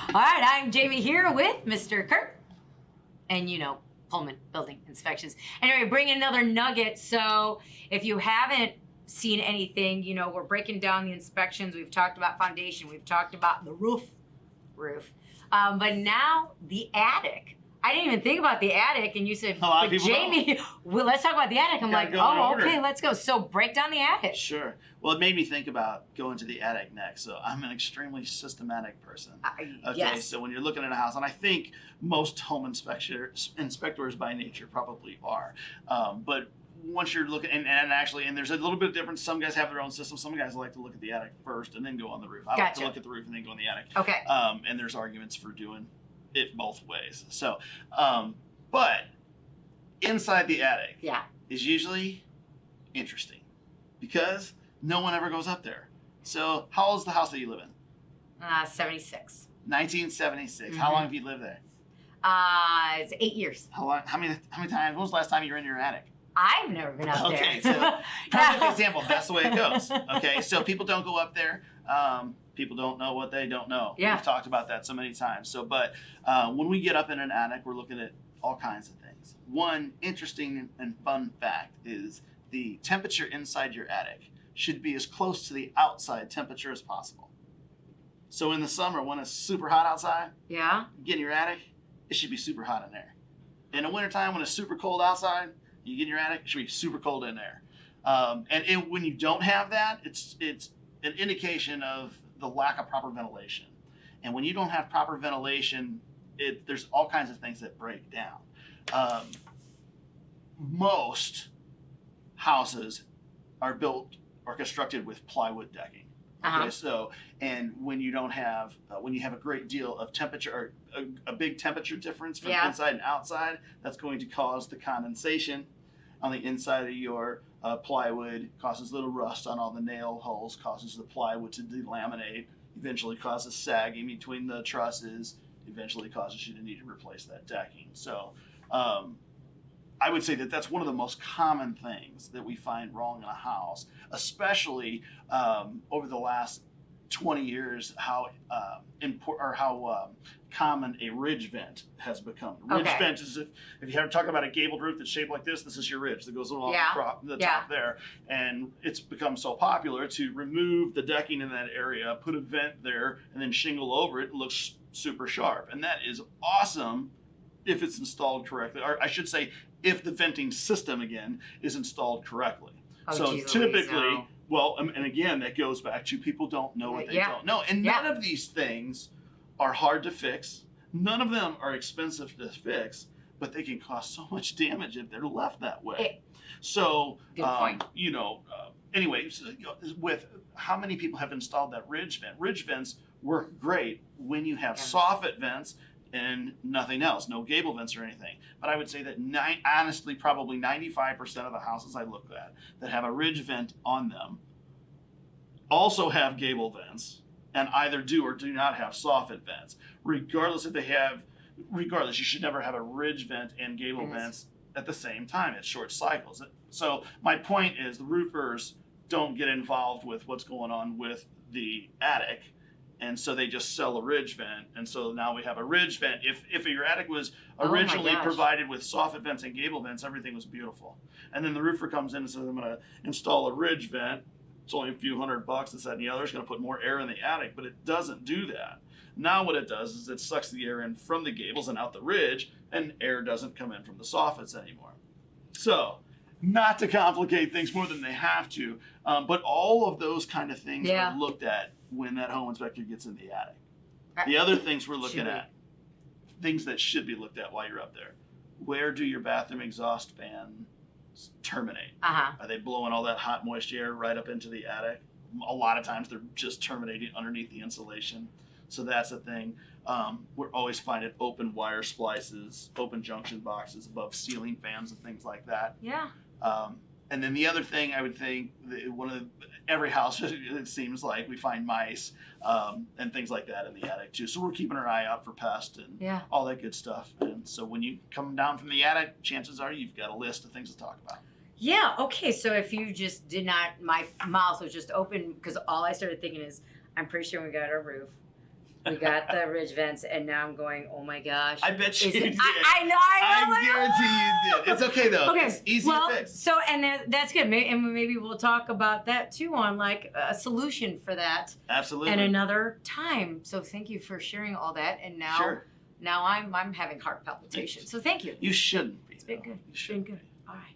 All right, I'm Jamie here with Mr. Curt, and Pullman Building Inspections. Anyway, bring another nugget. So if you haven't seen anything, we're breaking down the inspections. We've talked about foundation. We've talked about the roof. But now the attic. I didn't even think about the attic, and you said, but Jamie, well, let's talk about the attic. I'm like, oh, okay, let's go. So break down the attic. Sure. Well, it made me think about going to the attic next. So I'm an extremely systematic person. Okay, yes. So when you're looking at a house, and I think most home inspectors by nature probably are, but once you're looking, and there's a little bit of difference. Some guys have their own system. Some guys like to look at the attic first and then go on the roof. I like to look at the roof and then go on the attic. Okay. And there's arguments for doing it both ways. So, but inside the attic is usually interesting because no one ever goes up there. So how old is the house that you live in? 76. 1976. Mm-hmm. How long have you lived there? It's 8 years. How long? How many times? When was the last time you were in your attic? I've never been up there. Okay, so perfect example. That's the way it goes. Okay, so people don't go up there. People don't know what they don't know. Yeah. We've talked about that so many times. So, but when we get up in an attic, we're looking at all kinds of things. One interesting and fun fact is the temperature inside your attic should be as close to the outside temperature as possible. So in the summer, when it's super hot outside, you get in your attic, it should be super hot in there. In the wintertime, when it's super cold outside, you get in your attic, it should be super cold in there. When you don't have that, it's an indication of the lack of proper ventilation. And when you don't have proper ventilation, there's all kinds of things that break down. Most houses are built or constructed with plywood decking. Okay, so, and when you don't have, when you have a great deal of temperature, or a big temperature difference from inside and outside, that's going to cause the condensation on the inside of your plywood, causes little rust on all the nail holes, causes the plywood to delaminate, eventually causes sagging between the trusses, eventually causes you to need to replace that decking. So I would say that that's one of the most common things that we find wrong in a house, especially over the last 20 years, how common a ridge vent has become. Ridge vent is if you have talking about a gabled roof that's shaped like this is your ridge that goes along the top there. And it's become so popular to remove the decking in that area, put a vent there, and then shingle over it. It looks super sharp. And that is awesome if it's installed correctly. Or I should say, if the venting system, again, is installed correctly. So typically, well, and again, that goes back to people don't know what they don't know. And none of these things are hard to fix. None of them are expensive to fix, but they can cause so much damage if they're left that way. So, good point. Anyway, with how many people have installed that ridge vent? Ridge vents work great when you have soffit vents and nothing else, no gable vents or anything. But I would say that honestly, probably 95% of the houses I looked at that have a ridge vent on them also have gable vents, and either do or do not have soffit vents. Regardless, you should never have a ridge vent and gable vents at the same time. It's short cycles. So my point is the roofers don't get involved with what's going on with the attic. And so they just sell a ridge vent. And so now we have a ridge vent. If your attic was originally provided with soffit vents and gable vents, everything was beautiful. And then the roofer comes in and says, I'm going to install a ridge vent. It's only a few $100, this, that, and the other. It's going to put more air in the attic, but it doesn't do that. Now what it does is it sucks the air in from the gables and out the ridge, and air doesn't come in from the soffits anymore. So, not to complicate things more than they have to, but all of those kind of things are looked at when that home inspector gets in the attic. The other things we're looking at, things that should be looked at while you're up there. Where do your bathroom exhaust fans terminate? Are they blowing all that hot moisture air right up into the attic? A lot of times they're just terminating underneath the insulation. So that's a thing. We're always finding open wire splices, open junction boxes above ceiling fans and things like that. And then the other thing I would think, every house, it seems like we find mice and things like that in the attic too. So we're keeping our eye out for pests and all that good stuff. And so when you come down from the attic, chances are you've got a list of things to talk about. Yeah, okay, so if you just did not, my mouth was just open because all I started thinking is, I'm pretty sure we got our roof. We got the ridge vents, and now I'm going, oh my gosh. I bet you Is it- did. I know. I guarantee you did. It's okay though. Okay, It's easy well, to fix. so and that's good. And maybe we'll talk about that too on like a solution for that Absolutely. at another time. So thank you for sharing all that. And now, Sure. now I'm having heart palpitations. So thank you. You shouldn't be. It's been good. You It's been shouldn't good. be. All right.